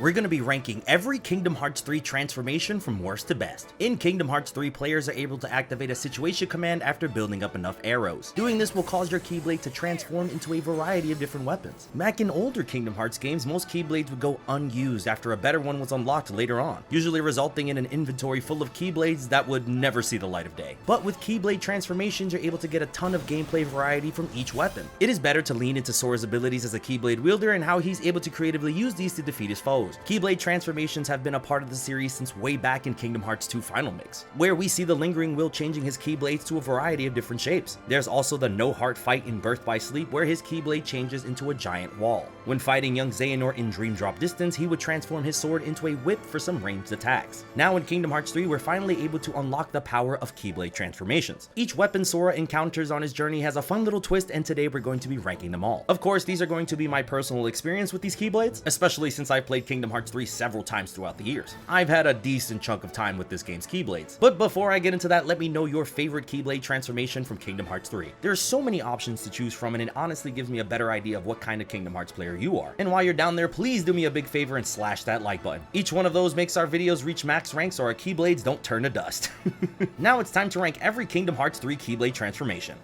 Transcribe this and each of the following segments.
we're going to be ranking every Kingdom Hearts 3 transformation from worst to best. In Kingdom Hearts 3, players are able to activate a situation command after building up enough arrows. Doing this will cause your Keyblade to transform into a variety of different weapons. Back in older Kingdom Hearts games, most Keyblades would go unused after a better one was unlocked later on, usually resulting in an inventory full of Keyblades that would never see the light of day. But with Keyblade transformations, you're able to get a ton of gameplay variety from each weapon. It is better to lean into Sora's abilities as a Keyblade wielder and how he's able to creatively use these to defeat his foes. Keyblade transformations have been a part of the series since way back in Kingdom Hearts 2 Final Mix, where we see the Lingering Will changing his Keyblades to a variety of different shapes. There's also the No Heart fight in Birth by Sleep, where his Keyblade changes into a giant wall. When fighting young Xehanort in Dream Drop Distance, he would transform his sword into a whip for some ranged attacks. Now in Kingdom Hearts 3, we're finally able to unlock the power of Keyblade transformations. Each weapon Sora encounters on his journey has a fun little twist, and today we're going to be ranking them all. Of course, these are going to be my personal experience with these Keyblades, especially since I played Kingdom Hearts 3 several times throughout the years. I've had a decent chunk of time with this game's Keyblades. But before I get into that, let me know your favorite Keyblade transformation from Kingdom Hearts 3. There are so many options to choose from, and it honestly gives me a better idea of what kind of Kingdom Hearts player you are. And while you're down there, please do me a big favor and slash that like button. Each one of those makes our videos reach max ranks so our Keyblades don't turn to dust. Now it's time to rank every Kingdom Hearts 3 Keyblade transformation.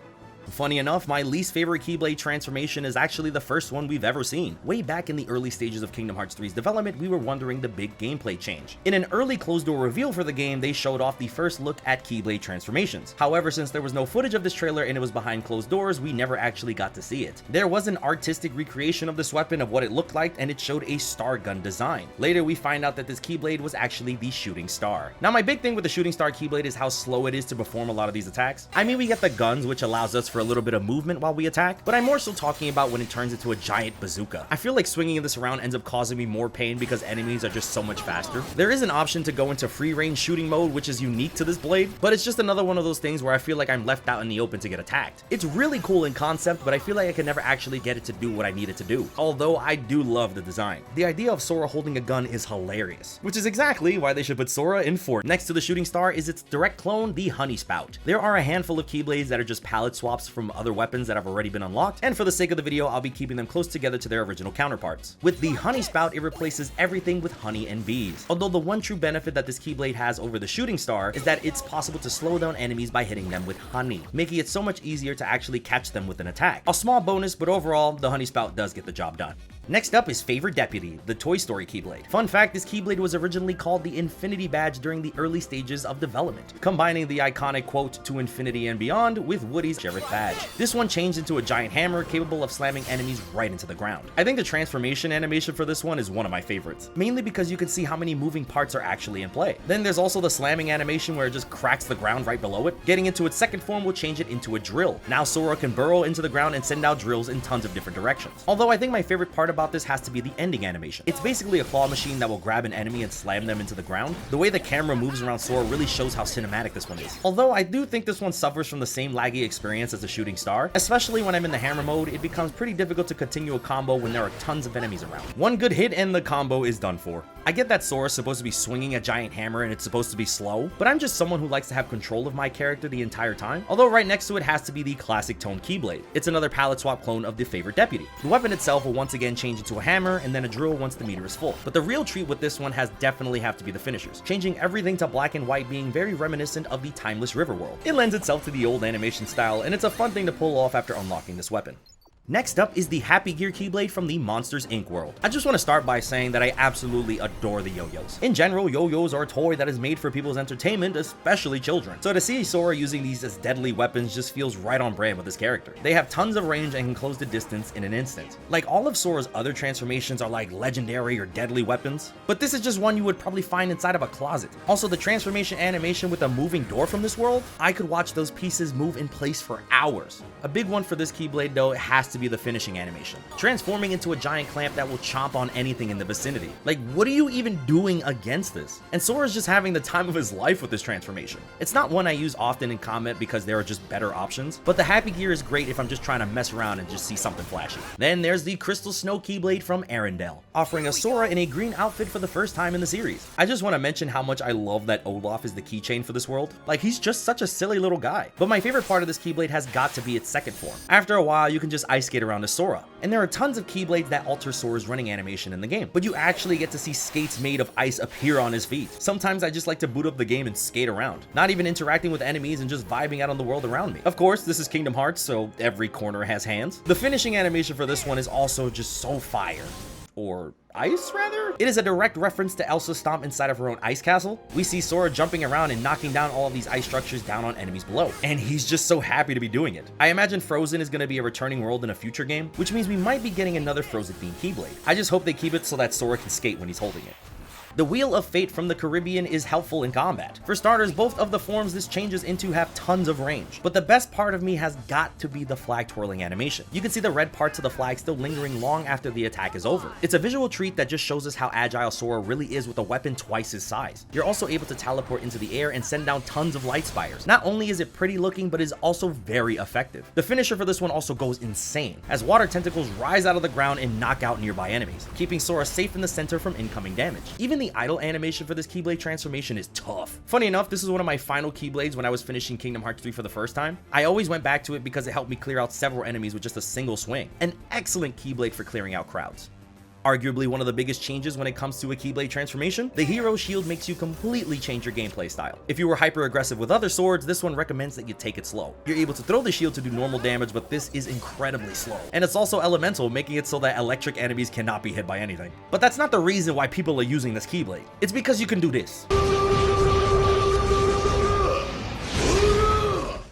Funny enough, my least favorite Keyblade transformation is actually the first one we've ever seen. Way back in the early stages of Kingdom Hearts 3's development, we were wondering the big gameplay change. In an early closed-door reveal for the game, they showed off the first look at Keyblade transformations. However, since there was no footage of this trailer and it was behind closed doors, we never actually got to see it. There was an artistic recreation of this weapon of what it looked like, and it showed a star gun design. Later, we find out that this Keyblade was actually the Shooting Star. Now, my big thing with the Shooting Star Keyblade is how slow it is to perform a lot of these attacks. I mean, we get the guns, which allows us for a little bit of movement while we attack, but I'm more so talking about when it turns into a giant bazooka. I feel like swinging this around ends up causing me more pain because enemies are just so much faster. There is an option to go into free range shooting mode, which is unique to this blade, but it's just another one of those things where I feel like I'm left out in the open to get attacked. It's really cool in concept, but I feel like I can never actually get it to do what I need it to do, although I do love the design. The idea of Sora holding a gun is hilarious, which is exactly why they should put Sora in 4th. Next to the Shooting Star is its direct clone, the Honey Spout. There are a handful of Keyblades that are just palette swaps from other weapons that have already been unlocked, and for the sake of the video, I'll be keeping them close together to their original counterparts. With the Honey Spout, it replaces everything with honey and bees. Although the one true benefit that this Keyblade has over the Shooting Star is that it's possible to slow down enemies by hitting them with honey, making it so much easier to actually catch them with an attack. A small bonus, but overall, the Honey Spout does get the job done. Next up is Favorite Deputy, the Toy Story Keyblade. Fun fact, this Keyblade was originally called the Infinity Badge during the early stages of development, combining the iconic quote, "To infinity and beyond," with Woody's Sheriff badge. This one changed into a giant hammer capable of slamming enemies right into the ground. I think the transformation animation for this one is one of my favorites, mainly because you can see how many moving parts are actually in play. Then there's also the slamming animation where it just cracks the ground right below it. Getting into its second form will change it into a drill. Now Sora can burrow into the ground and send out drills in tons of different directions. Although I think my favorite part about this has to be the ending animation. It's basically a claw machine that will grab an enemy and slam them into the ground. The way the camera moves around Sora really shows how cinematic this one is. Although I do think this one suffers from the same laggy experience as the Shooting Star, especially when I'm in the hammer mode, it becomes pretty difficult to continue a combo when there are tons of enemies around. One good hit and the combo is done for. I get that Sora's supposed to be swinging a giant hammer and it's supposed to be slow, but I'm just someone who likes to have control of my character the entire time. Although right next to it has to be the classic Tone Keyblade. It's another palette swap clone of the Favorite Deputy. The weapon itself will once again change into a hammer and then a drill once the meter is full. But the real treat with this one has definitely have to be the finishers, changing everything to black and white, being very reminiscent of the timeless River World. It lends itself to the old animation style, and it's a fun thing to pull off after unlocking this weapon. Next up is the Happy Gear Keyblade from the Monsters Inc. world. I just want to start by saying that I absolutely adore the yo-yos. In general, yo-yos are a toy that is made for people's entertainment, especially children. So to see Sora using these as deadly weapons just feels right on brand with his character. They have tons of range and can close the distance in an instant. Like all of Sora's other transformations are like legendary or deadly weapons, but this is just one you would probably find inside of a closet. Also, the transformation animation with a moving door from this world, I could watch those pieces move in place for hours. A big one for this Keyblade though, it has to be the finishing animation, transforming into a giant clamp that will chomp on anything in the vicinity. Like, what are you even doing against this? And Sora's just having the time of his life with this transformation. It's not one I use often in combat because there are just better options, but the Happy Gear is great if I'm just trying to mess around and just see something flashy. Then there's the Crystal Snow Keyblade from Arendelle, offering a Sora in a green outfit for the first time in the series. I just want to mention how much I love that Olaf is the keychain for this world. Like, he's just such a silly little guy. But my favorite part of this Keyblade has got to be its second form. After a while, you can just ice skate around as Sora. And there are tons of Keyblades that alter Sora's running animation in the game, but you actually get to see skates made of ice appear on his feet. Sometimes I just like to boot up the game and skate around, not even interacting with enemies and just vibing out on the world around me. Of course, this is Kingdom Hearts, so every corner has hands. The finishing animation for this one is also just so fire. Or ice, rather? It is a direct reference to Elsa's stomp inside of her own ice castle. We see Sora jumping around and knocking down all of these ice structures down on enemies below, and he's just so happy to be doing it. I imagine Frozen is going to be a returning world in a future game, which means we might be getting another Frozen-themed Keyblade. I just hope they keep it so that Sora can skate when he's holding it. The Wheel of Fate from the Caribbean is helpful in combat. For starters, both of the forms this changes into have tons of range, but the best part of me has got to be the flag twirling animation. You can see the red parts of the flag still lingering long after the attack is over. It's a visual treat that just shows us how agile Sora really is with a weapon twice his size. You're also able to teleport into the air and send down tons of light spires. Not only is it pretty looking, but is also very effective. The finisher for this one also goes insane, as water tentacles rise out of the ground and knock out nearby enemies, keeping Sora safe in the center from incoming damage. Even the idle animation for this Keyblade transformation is tough. Funny enough, this is one of my final Keyblades when I was finishing Kingdom Hearts 3 for the first time. I always went back to it because it helped me clear out several enemies with just a single swing. An excellent Keyblade for clearing out crowds. Arguably one of the biggest changes when it comes to a Keyblade transformation, the Hero Shield makes you completely change your gameplay style. If you were hyper aggressive with other swords, this one recommends that you take it slow. You're able to throw the shield to do normal damage, but this is incredibly slow. And it's also elemental, making it so that electric enemies cannot be hit by anything. But that's not the reason why people are using this Keyblade. It's because you can do this.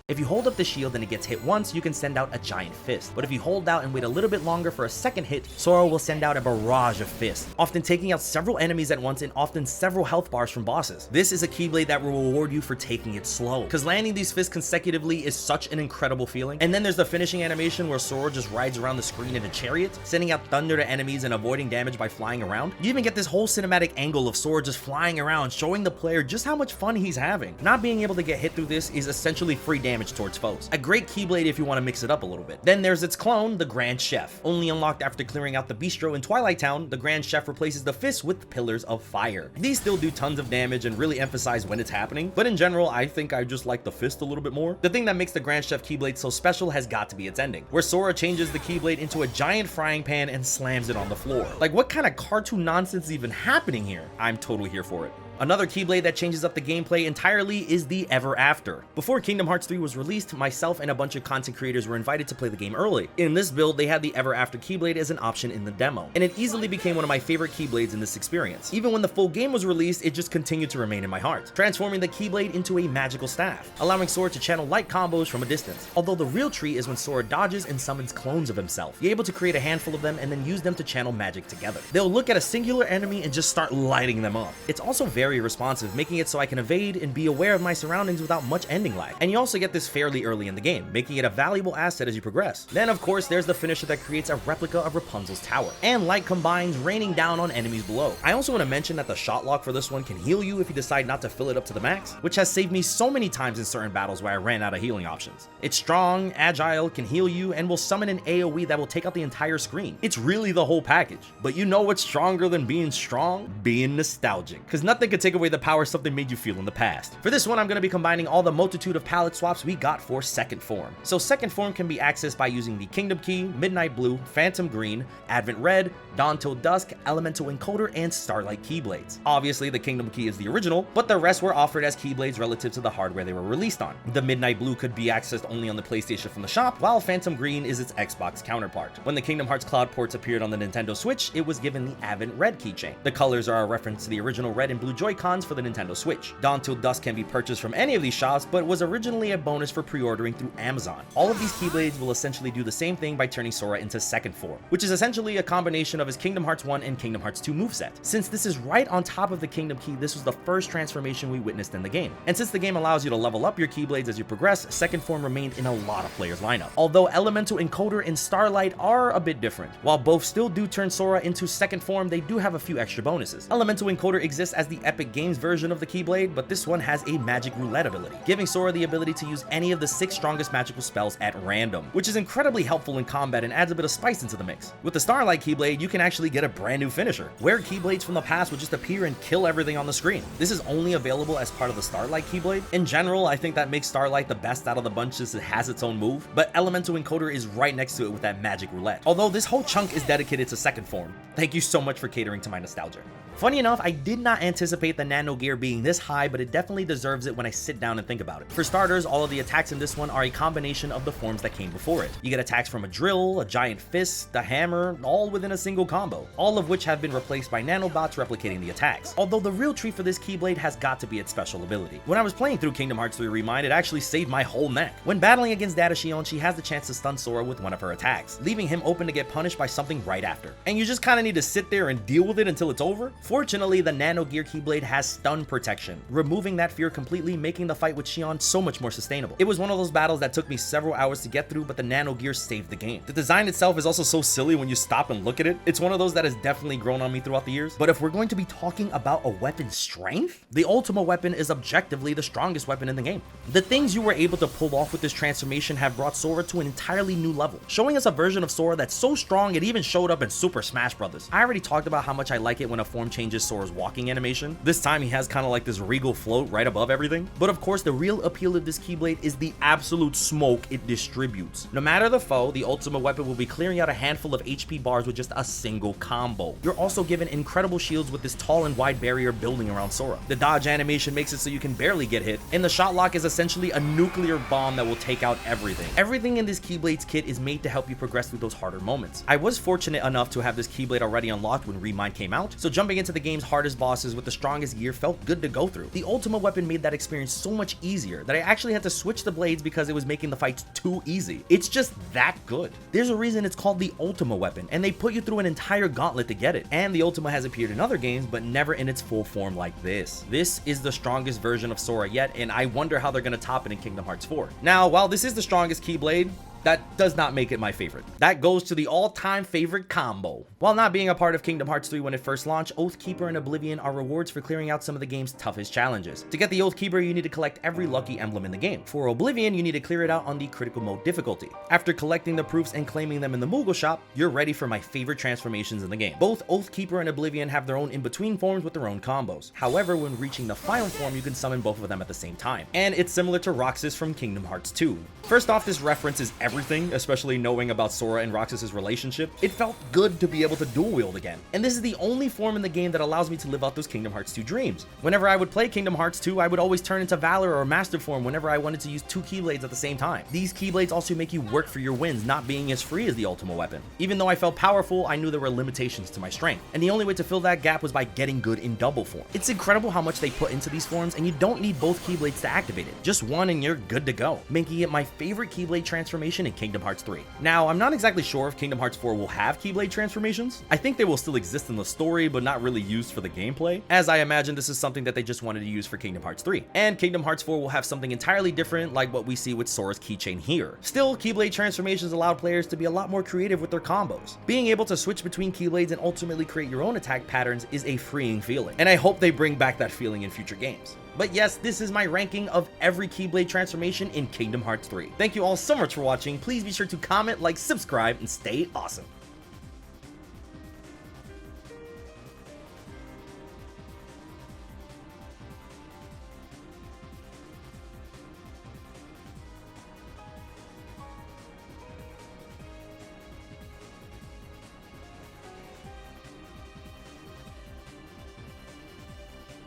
If you hold up the shield and it gets hit once, you can send out a giant fist. But if you hold out and wait a little bit longer for a second hit, Sora will send out a barrage of fists, often taking out several enemies at once and often several health bars from bosses. This is a Keyblade that will reward you for taking it slow, because landing these fists consecutively is such an incredible feeling. And then there's the finishing animation where Sora just rides around the screen in a chariot, sending out thunder to enemies and avoiding damage by flying around. You even get this whole cinematic angle of Sora just flying around, showing the player just how much fun he's having. Not being able to get hit through this is essentially free damage towards foes. A great Keyblade if you want to mix it up a little bit. Then there's its clone, the Grand Chef. Only unlocked after clearing out the bistro in Twilight Town, the Grand Chef replaces the fists with pillars of fire. These still do tons of damage and really emphasize when it's happening, but in general, I think I just like the fist a little bit more. The thing that makes the Grand Chef Keyblade so special has got to be its ending, where Sora changes the Keyblade into a giant frying pan and slams it on the floor. Like, what kind of cartoon nonsense is even happening here? I'm totally here for it. Another Keyblade that changes up the gameplay entirely is the Ever After. Before Kingdom Hearts 3 was released, myself and a bunch of content creators were invited to play the game early. In this build, they had the Ever After Keyblade as an option in the demo, and it easily became one of my favorite Keyblades in this experience. Even when the full game was released, it just continued to remain in my heart, transforming the Keyblade into a magical staff, allowing Sora to channel light combos from a distance. Although the real treat is when Sora dodges and summons clones of himself. You're able to create a handful of them and then use them to channel magic together. They'll look at a singular enemy and just start lighting them up. It's also very responsive, making it so I can evade and be aware of my surroundings without much ending lag. And you also get this fairly early in the game, making it a valuable asset as you progress. Then of course there's the finisher that creates a replica of Rapunzel's tower, and light combines raining down on enemies below. I also want to mention that the shot lock for this one can heal you if you decide not to fill it up to the max, which has saved me so many times in certain battles where I ran out of healing options. It's strong, agile, can heal you, and will summon an AoE that will take out the entire screen. It's really the whole package. But you know what's stronger than being strong? Being nostalgic. Because nothing could take away the power something made you feel in the past. For this one, I'm going to be combining all the multitude of palette swaps we got for Second Form. So Second Form can be accessed by using the Kingdom Key, Midnight Blue, Phantom Green, Advent Red, Dawn Till Dusk, Elemental Encoder, and Starlight Keyblades. Obviously, the Kingdom Key is the original, but the rest were offered as Keyblades relative to the hardware they were released on. The Midnight Blue could be accessed only on the PlayStation from the shop, while Phantom Green is its Xbox counterpart. When the Kingdom Hearts Cloud ports appeared on the Nintendo Switch, it was given the Advent Red keychain. The colors are a reference to the original red and blue Joy-Cons for the Nintendo Switch. Dawn Till Dusk can be purchased from any of these shops, but was originally a bonus for pre-ordering through Amazon. All of these Keyblades will essentially do the same thing by turning Sora into Second Form, which is essentially a combination of his Kingdom Hearts 1 and Kingdom Hearts 2 moveset. Since this is right on top of the Kingdom Key, this was the first transformation we witnessed in the game. And since the game allows you to level up your Keyblades as you progress, Second Form remained in a lot of players' lineup. Although Elemental Encoder and Starlight are a bit different. While both still do turn Sora into Second Form, they do have a few extra bonuses. Elemental Encoder exists as the Epic Games version of the Keyblade, but this one has a magic roulette ability, giving Sora the ability to use any of the 6 strongest magical spells at random, which is incredibly helpful in combat and adds a bit of spice into the mix. With the Starlight Keyblade, you can actually get a brand new finisher, where Keyblades from the past would just appear and kill everything on the screen. This is only available as part of the Starlight Keyblade. In general, I think that makes Starlight the best out of the bunch since it has its own move, but Elemental Encoder is right next to it with that magic roulette. Although this whole chunk is dedicated to second form. Thank you so much for catering to my nostalgia. Funny enough, I did not anticipate the Nano Gear being this high, but it definitely deserves it when I sit down and think about it. For starters, all of the attacks in this one are a combination of the forms that came before it. You get attacks from a drill, a giant fist, a hammer, all within a single combo, all of which have been replaced by nanobots replicating the attacks. Although the real treat for this Keyblade has got to be its special ability. When I was playing through Kingdom Hearts 3 Remind, it actually saved my whole neck. When battling against Data Shion, she has the chance to stun Sora with one of her attacks, leaving him open to get punished by something right after. And you just kinda need to sit there and deal with it until it's over. Fortunately, the Nano Gear Keyblade has stun protection, removing that fear completely, making the fight with Shion so much more sustainable. It was one of those battles that took me several hours to get through, but the Nano Gear saved the game. The design itself is also so silly when you stop and look at it. It's one of those that has definitely grown on me throughout the years. But if we're going to be talking about a weapon's strength, the Ultima weapon is objectively the strongest weapon in the game. The things you were able to pull off with this transformation have brought Sora to an entirely new level, showing us a version of Sora that's so strong it even showed up in Super Smash Bros. I already talked about how much I like it when a form changes Sora's walking animation. This time he has kind of like this regal float right above everything. But of course, the real appeal of this Keyblade is the absolute smoke it distributes. No matter the foe, the Ultima weapon will be clearing out a handful of HP bars with just a single combo. You're also given incredible shields with this tall and wide barrier building around Sora. The dodge animation makes it so you can barely get hit, and the shot lock is essentially a nuclear bomb that will take out everything. Everything in this Keyblade's kit is made to help you progress through those harder moments. I was fortunate enough to have this Keyblade already unlocked when Remind came out, so jumping into the game's hardest bosses with the strongest gear felt good to go through. The Ultima weapon made that experience so much easier that I actually had to switch the blades because it was making the fights too easy. It's just that good. There's a reason it's called the Ultima weapon, and they put you through an entire gauntlet to get it. And the Ultima has appeared in other games, but never in its full form like this. This is the strongest version of Sora yet, and I wonder how they're gonna top it in Kingdom Hearts 4. Now, while this is the strongest Keyblade, that does not make it my favorite. That goes to the all-time favorite combo. While not being a part of Kingdom Hearts 3 when it first launched, Oathkeeper and Oblivion are rewards for clearing out some of the game's toughest challenges. To get the Oathkeeper, you need to collect every lucky emblem in the game. For Oblivion, you need to clear it out on the critical mode difficulty. After collecting the proofs and claiming them in the Moogle shop, you're ready for my favorite transformations in the game. Both Oathkeeper and Oblivion have their own in-between forms with their own combos. However, when reaching the final form, you can summon both of them at the same time. And it's similar to Roxas from Kingdom Hearts 2. First off, this references everything, especially knowing about Sora and Roxas' relationship. It felt good to be able to dual wield again. And this is the only form in the game that allows me to live out those Kingdom Hearts 2 dreams. Whenever I would play Kingdom Hearts 2, I would always turn into Valor or Master form whenever I wanted to use 2 Keyblades at the same time. These Keyblades also make you work for your wins, not being as free as the Ultima weapon. Even though I felt powerful, I knew there were limitations to my strength. And the only way to fill that gap was by getting good in double form. It's incredible how much they put into these forms, and you don't need both Keyblades to activate it. Just one and you're good to go, making it my favorite Keyblade transformation in Kingdom Hearts 3. Now, I'm not exactly sure if Kingdom Hearts 4 will have Keyblade transformations. I think they will still exist in the story, but not really used for the gameplay, as I imagine this is something that they just wanted to use for Kingdom Hearts 3. And Kingdom Hearts 4 will have something entirely different, like what we see with Sora's keychain here. Still, Keyblade transformations allow players to be a lot more creative with their combos. Being able to switch between Keyblades and ultimately create your own attack patterns is a freeing feeling, and I hope they bring back that feeling in future games. But yes, this is my ranking of every Keyblade transformation in Kingdom Hearts 3. Thank you all so much for watching. Please be sure to comment, like, subscribe, and stay awesome.